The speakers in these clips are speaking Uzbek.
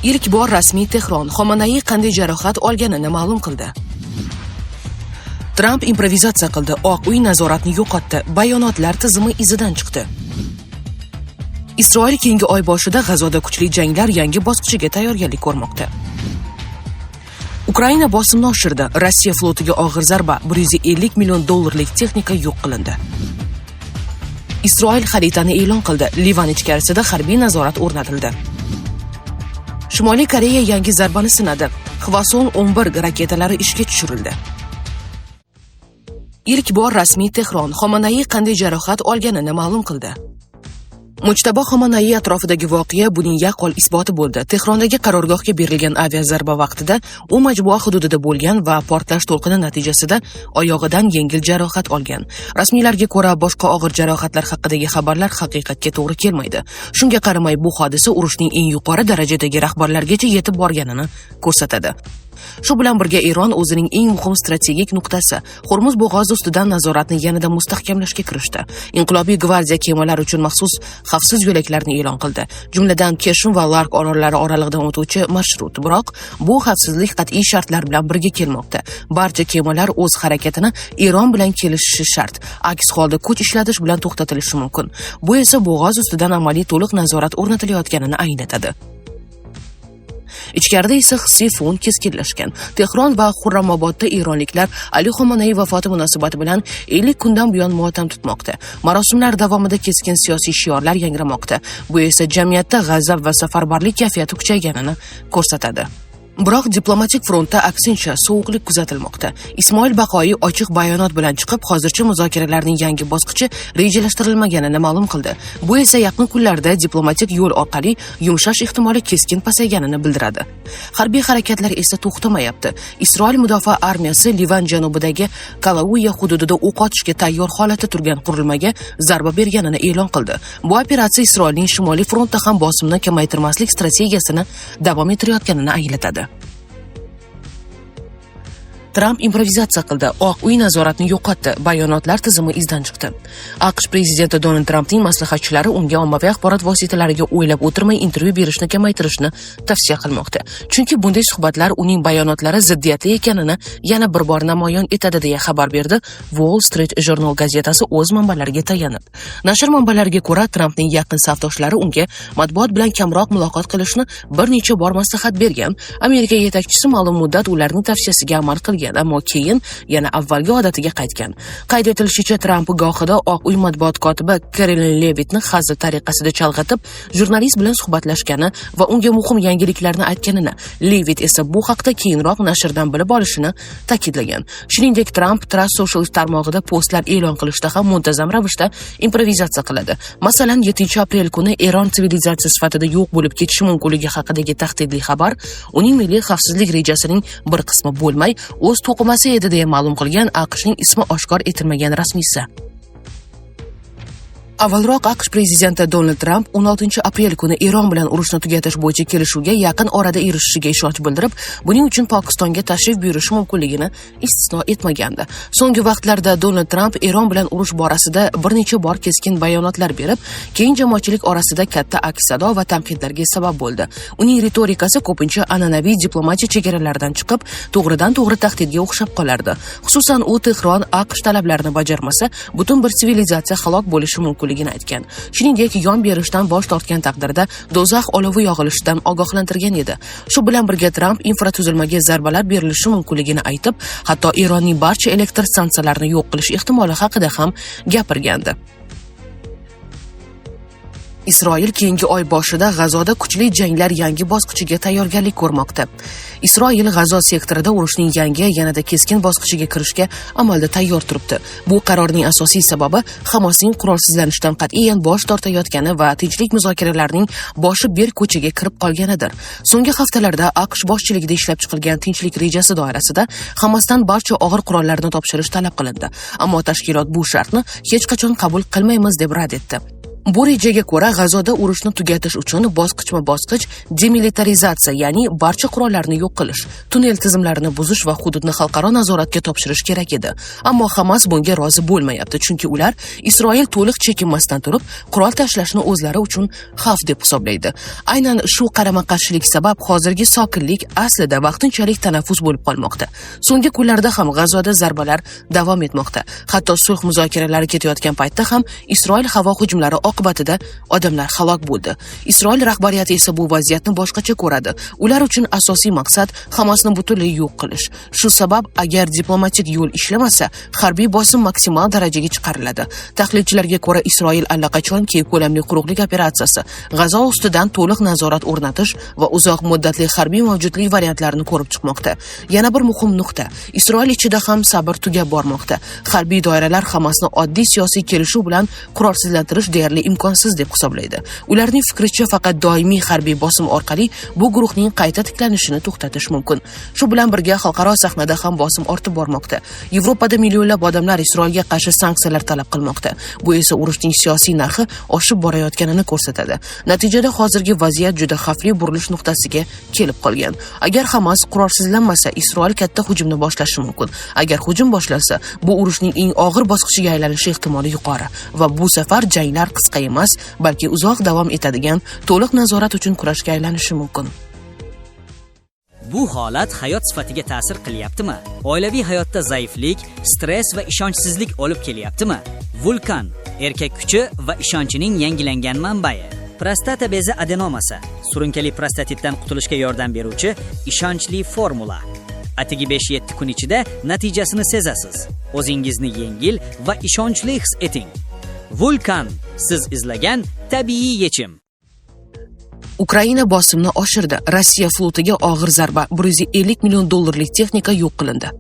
Ilk bor rasmiy Tehron Xomanaiy qanday jarohat olganini ma'lum qildi. Tramp improvizatsiya qildi, Oq uy nazoratni yo'qotdi, bayonotlar tizimi izidan chiqdi. Isroil keyingi oy boshida G'azoda kuchli janglar yangi bosqichiga tayyorgarlik ko'rmoqda. Ukraina bosimni oshirdi. Rossiya flotiga og'ir zarba, $150 million texnika yo'q qilindi. Isroil xaritani e'lon qildi. Livan ichkarisida harbiy nazorat o'rnatildi. Shimoliy Koreya yangi zarbani sinadi. Hvason 11 raketalari ishga tushirildi. Ilk bor rasmiy Tehron Xomanaiy qanday jarohat olganini ma'lum qildi. Mujtaba Xomanaiy atrofidagi voqea buning yaqqol isboti bo'ldi. Tehrondagi qarorgohga berilgan aviazarba vaqtida u majmua hududida bo'lgan va portlash to'lqini natijasida oyog'idan yengil jarohat olgan. Rasmiylarga ko'ra, boshqa og'ir jarohatlar haqidagi xabarlar haqiqatga to'g'ri kelmaydi. Shunga qaramay, bu hodisa urushning eng yuqori darajadagi rahbarlargacha yetib borganini ko'rsatadi. Shu bilan birga Eron o'zining eng muhim strategik nuqtasi Hormuz bo'g'ozi ustidan nazoratni yanada mustahkamlashga kirishdi. Inqilobiy gvardiya kemalari uchun maxsus xavfsiz yo'laklarni e'lon qildi, jumladan Keshim va Lark orollari oraliqdan o'tuvchi marshrut. Biroq bu xavfsizlik qat'iy shartlar bilan birga kelmoqda. Barcha kemalar o'z harakatini Eron bilan kelishishi shart. Aks holda kuch ishlatish bilan to'xtatilishi mumkin. Bu esa bo'g'oz ustidan amaliy to'liq nazorat o'rnatilayotganini anglatadi. Ichkarida esa hissiy fon keskinlashgan. Tehron va Xurramobodda eronliklar Ali Xomanaiy vafoti munosabati bilan 50 kundan buyon motam tutmoqda. Marosimlar davomida keskin siyosiy shiorlar yangramoqda. Bu esa jamiyatda g'azab va safarbarlik kayfiyati kuchayganini ko'rsatadi. Biroq diplomatik frontda aksincha sovuqlik kuzatilmoqda. Ismoil Baqoiy ochiq bayonot bilan chiqib, hozircha muzokaralarning yangi bosqichi rejalashtirilmaganini ma'lum qildi. Bu esa yaqin kunlarda diplomatik yo'l orqali yumshash ehtimoli keskin pasayganini bildiradi. Harbiy harakatlar esa to'xtamayapti. Isroil mudofaa armiyasi Livan janubidagi Kalauya hududida o'q otishga tayyor holatda turgan qurilmaga zarba berganini e'lon qildi. Bu operatsiya Isroilning shimoliy frontda ham bosimni kamaytirmaslik strategiyasini davom ettirayotganini anglatadi. Tramp improvizatsiya qildi, Oq uy nazoratni yo'qotdi, bayonotlar tizimi izdan chiqdi. AQSh prezidenti Donald Trampning maslahatchilari unga ommaviy axborot vositalariga o'ylab o'tirmay intervyu berishni kamaytirishni tavsiya qilmoqda. Chunki bunday suhbatlar uning bayonotlari ziddiyatli ekanini yana bir bor namoyon etadi deya xabar berdi Wall Street Journal gazetasi o'z manbalariga tayanib. Nashr manbalariga ko'ra, Trampning yaqin safdoshlari unga matbuot bilan kamroq muloqot qilishni bir necha bor maslahat bergan. Amerika yetakchisi ma'lum muddat ularning tavsiyasiga amal qilgan, ammo keyin yana avvalgi odatiga qaytgan. Qayd etilishicha, Tramp gohida Oq uy matbuot kotibi Karoline Levitni hazil tariqasida chalg'itib, jurnalist bilan suhbatlashgani va unga muhim yangiliklarni aytganini, Levit esa bu haqda keyinroq nashrdan bilib olishini ta'kidlagan. Shuningdek, Tramp Truth Social tarmog'ida postlar e'lon qilishda ham muntazam ravishda improvizatsiya qiladi. Masalan, 7-aprel kuni Eron sivilizatsiya sifatida yo'q bo'lib ketishi mumkinligi haqidagi tahdidli xabar uning milliy xavfsizlik rejasining bir qismi bo'lmay, o'z to'qimasi edi deya ma'lum qilgan AQShning ismi oshkor etilmagan rasmiysi. Avvalroq AQSh prezidenti Donald Trump 16-aprel kuni Eron bilan urushni tugatish bo'yicha kelishuvga yaqin orada erishishiga ishonch bildirib, buning uchun Pokistonga tashrif buyurishi mumkinligini istisno etmagandi. So'nggi vaqtlarda Donald Trump Eron bilan urush borasida bir necha bor keskin bayonotlar berib, keng jamoatchilik orasida katta aks-sado va tanqidlarga sabab bo'ldi. Uning ritorikasi ko'pincha an'anaviy diplomatiya chegaralaridan chiqib, to'g'ridan-to'g'ri tahdidga o'xshab qolardi. Xususan, u Tehron AQSh talablarini bajarmasa, butun bir sivilizatsiya halok bo'lishi mumkin aytgan. Shuningdek, yon berishdan bosh tortgan taqdirda do'zax olovi yog'ilishidan ogohlantirgan edi. Shu bilan birga Tramp infratuzilmaga zarbalar berilishi mumkinligini aytib, hatto Eronning barcha elektr stansiyalarini yo'q qilish ehtimoli haqida ham gapirgandi. Isroil keyingi oy boshida G'azoda kuchli janglar yangi bosqichiga tayyorgarlik ko'rmoqda. Isroil G'azo sektorida urushning yangi, yanada keskin bosqichiga kirishga amalda tayyor turibdi. Bu qarorning asosiy sababi Hamosning qurolsizlanishdan qat'iyan bosh tortayotgani va tinchlik muzokaralarining boshi berk ko'chaga kirib qolganidir. So'nggi haftalarda AQSh boshchiligida ishlab chiqilgan tinchlik rejasi doirasida Hamosdan barcha og'ir qurollarni topshirish talab qilindi. Ammo tashkilot bu shartni hech qachon qabul qilmaymiz deb rad etdi. Bu rejaga ko'ra G'azoda urushni tugatish uchun bosqichma-bosqich demilitarizatsiya, ya'ni barcha qurollarni yo'q qilish, tunnel tizimlarini buzish va hududni xalqaro nazoratga topshirish kerak edi. Ammo Hamas bunga rozi bo'lmayapti, chunki ular Isroil to'liq chekinmasdan turib, qurol tashlashni o'zlari uchun xavf deb hisoblaydi. Aynan shu qarama-qarshilik sabab hozirgi sokinlik aslida vaqtinchalik tanaffus bo'lib qolmoqda. So'nggi kunlarda ham G'azoda zarbalar davom etmoqda. Hatto sulh muzokaralari ketayotgan paytda ham Isroil havo hujumlari oqibatida odamlar halok bo'ldi. Isroil rahbariyati esa bu vaziyatni boshqacha ko'radi. Ular uchun asosiy maqsad Hamasni butunlay yo'q qilish. Shu sabab agar diplomatik yo'l ishlamasa, harbiy bosim maksimal darajaga chiqariladi. Tahlilchilarga ko'ra, Isroil allaqachon keng ko'lamli quruqlik operatsiyasi, G'azo ustidan to'liq nazorat o'rnatish va uzoq muddatli harbiy mavjudlik variantlarini ko'rib chiqmoqda. Yana bir muhim nuqta, Isroil ichida ham sabr tugab bormoqda. Harbiy doiralar Hamasni oddiy siyosiy kelishuv bilan qurolsizlantirish deyarli imkonsiz deb hisoblaydi. Ularning fikricha faqat doimiy harbiy bosim orqali bu guruhning qayta tiklanishini to'xtatish mumkin. Shu bilan birga xalqaro sahnada ham bosim ortib bormoqda. Yevropada millionlab odamlar Isroilga qarshi sanksiyalar talab qilmoqda. Bu esa urushning siyosiy narxi oshib borayotganini ko'rsatadi. Natijada hozirgi vaziyat juda xavfli burilish nuqtasiga kelib qolgan. Agar Hamas qurolsizlanmasa, Isroil katta hujumni boshlashi mumkin. Agar hujum boshlasa, bu urushning eng og'ir bosqichiga aylanishi ehtimoli yuqori va bu safar janglar qisqa emas, balki uzoq davom etadigan to'liq nazorat uchun kurashga aylanishi mumkin. Bu holat hayot sifatiga ta'sir qilyaptimi? Oilaviy hayotda zaiflik, stress va ishonchsizlik olib kelyaptimi? Vulkan erkak kuchi va ishonchining yangilangan manbai. Prostata bezi adenomasi, surunkali prostatitdan qutulishga yordam beruvchi ishonchli formula. Atigi 5-7 kun ichida natijasini sezasiz. O'zingizni yengil va ishonchli his eting. Vulkan, siz izlagan tabiiy yechim. Ukraina bosimni oshirdi. Rossiya flotiga og'ir zarba, $150 million texnika yo'q qilindi.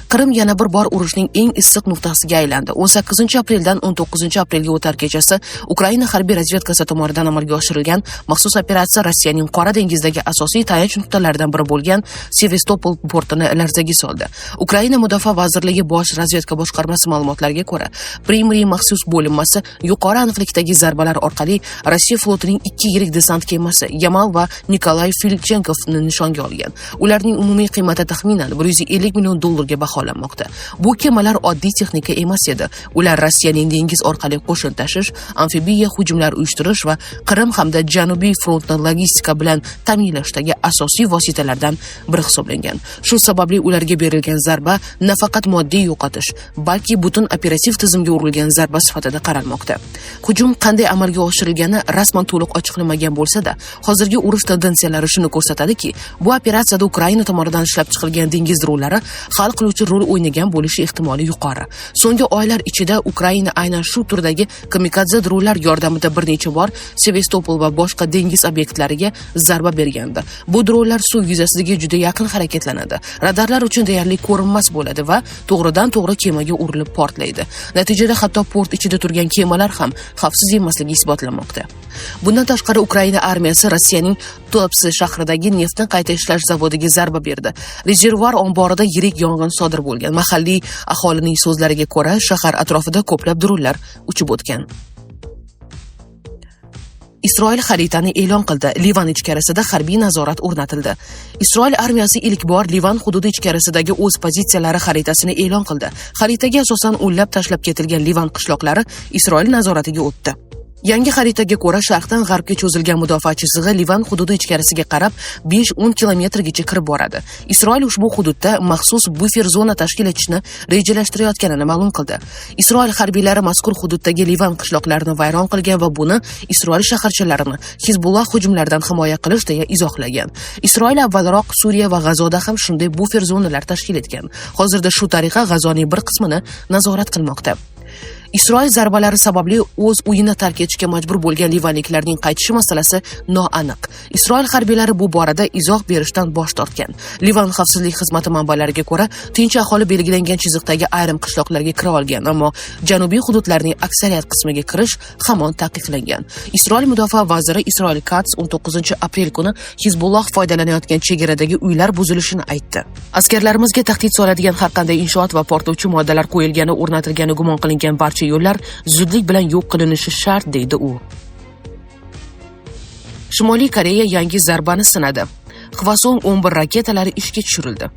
Qrim yana bir bor urushning eng issiq nuqtasiga aylandi. 18-apreldan 19-aprelga o'tar kechasi Ukraina harbiy razvedkasi tomonidan amalga oshirilgan maxsus operatsiya Rossiyaning Qora dengizdagi asosiy tayanch nuqtalaridan biri bo'lgan Sevastopol portini larzaga soldi. Ukraina mudofaa vazirligi bosh razvedka boshqarmasi ma'lumotlariga ko'ra, Primriy maxsus bo'linmasi yuqori aniqlikdagi zarbalar orqali Rossiya flotining 2 yirik desant kemasi Yamal va Nikolay Filchenkovni nishonga olgan. Ularning umumiy qiymati taxminan $150 million ga baholanmoqda. Bu kemalar oddiy texnika emas edi. Ular Rossiyaning dengiz orqali qo'shin tashish, amfibiya hujumlar uyushtirish va Qrim hamda Janubiy frontni logistika bilan ta'minlashdagi asosiy vositalardan biri hisoblangan. Shu sababli ularga berilgan zarba nafaqat moddiy yo'qotish, balki butun operativ tizimga urilgan zarba sifatida qaralmoqda. Hujum qanday amalga oshirilgani rasman to'liq ochiqlanmagan bo'lsa-da, hozirgi urush tendensiyalari shuni ko'rsatadiki, bu operatsiyada Ukraina tomonidan ishlab chiqilgan dengiz dronlari hal qiluvchi rol o'ynagan bo'lishi ehtimoli yuqori. So'nggi oylar ichida Ukraina aynan shu turdagi kamikadze dronlar yordamida bir necha bor Sevastopol va boshqa dengiz obyektlariga zarba bergandi. Bu dronlar suv yuzasiga juda yaqin harakatlanadi. Radarlar uchun deyarli ko'rinmas bo'ladi va to'g'ridan-to'g'ri kemaga urilib portlaydi. Natijada hatto port ichida turgan kemalar ham xavfsiz emasligi isbotlanmoqda. Bundan tashqari Ukraina armiyasi Rossiyaning Tuapse shahridagi neftni qayta ishlash zavodiga zarba berdi. Rezervuar omborida yirik yong'in sodir bo'lgan. Mahalliy aholining so'zlariga ko'ra, shahar atrofida ko'plab dronlar uchib o'tgan. Isroil xaritani e'lon qildi. Livan ichkarisida harbiy nazorat o'rnatildi. Isroil armiyasi ilk bor Livan hududi ichkarisidagi o'z pozitsiyalari xaritasini e'lon qildi. Xaritaga asosan o'nlab tashlab ketilgan Livan qishloqlari Isroil nazoratiga o'tdi. Yangi xaritaga ko'ra, sharqdan g'arbga cho'zilgan mudofaa chizig'i Livan hududi ichkarisiga qarab 5-10 kilometrgacha kirib boradi. Isroil ushbu hududda maxsus bufer zona tashkil etishni rejalashtirayotganini ma'lum qildi. Isroil harbiylari mazkur hududdagi Livan qishloqlarini vayron qilgan va buni Isroil shaharchalarini Hizbulloh hujumlaridan himoya qilish deya izohlagan. Isroil avvalroq Suriya va G'azoda ham shunday bufer zonalar tashkil etgan. Hozirda shu tariqa G'azoning bir qismini nazorat qilmoqda. Isroil zarbalari sababli o'z uyini tark etishga majbur bo'lgan livanliklarning qaytishi masalasi noaniq. Isroil harbiylari bu borada izoh berishdan bosh tortgan. Livan xavfsizlik xizmati manbalariga ko'ra, tinch aholi belgilangan chiziqdagi ayrim qishloqlarga kira olgan, ammo janubiy hududlarning aksariyat qismiga kirish hamon taqiqlangan. Isroil mudofaa vaziri Isroil Katz 19-aprel kuni Hizbulloh foydalanayotgan chegaradagi uylar buzilishini aytdi. Askarlarimizga tahdid soladigan har qanday inshoot va portlovchi moddalar qo'yilgani o'rnatilgani gumon qilingan barcha barcha yo'llar zudlik bilan yo'q qilinishi shart, deydi u. Shimoliy Koreya yangi zarbani sinadi. Hwasong 11 raketalari ishga tushirildi.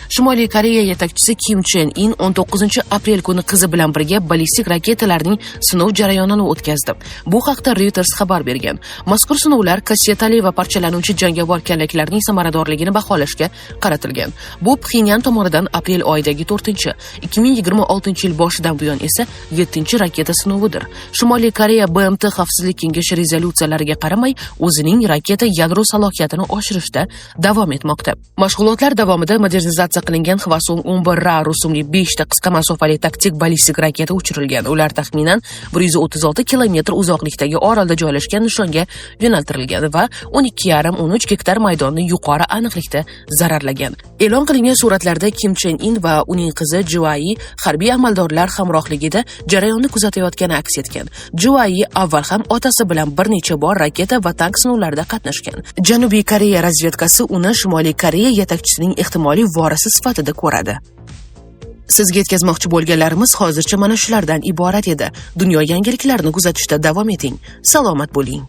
Shimoliy Koreya yetakchisi Kim Chen In 19-aprel kuni qizi bilan birga ballistik raketalarning sinov jarayonini o'tkazdi. Bu haqda Reuters xabar bergan. Mazkur sinovlar kassetali va parchalanuvchi jangovar kallaklarning samaradorligini baholashga qaratilgan. Bu Pxenyan tomonidan aprel oyidagi 4-chi, 2026 yil boshidan buyon esa 7-chi raketa sinovidir. Shimoliy Koreya BMT Xavfsizlik kengashi rezolyutsiyalariga qaramay o'zining raketa yadro salohiyatini oshirishda davom etmoqda. Mashg'ulotlar davomida modernizatsiya qilingan Hwasong 11Ra rusumli 5 ta qisqa masofali taktik ballistik raketa uchirilgan. Ular taxminan 136 kilometr uzoqlikdagi orolda joylashgan nishonga yo'naltirilgan va 12,5-13 gektar maydonni yuqori aniqlikda zararlagan. E'lon qilingan suratlarda Kim Chen In va uning qizi Juai harbiy amaldorlar hamrohligida jarayonni kuzatayotgani aks etgan. Juai avval ham otasi bilan bir necha bor raketa va tank sinovlarida qatnashgan. Janubiy Koreya razvedkasi uni Shimoliy Koreya yetakchisining ehtimoliy vorisi sifatida ko'radi. Sizga yetkazmoqchi bo'lganlarimiz hozircha mana shulardan iborat edi. Dunyo yangiliklarini kuzatishda davom eting. Salomat bo'ling.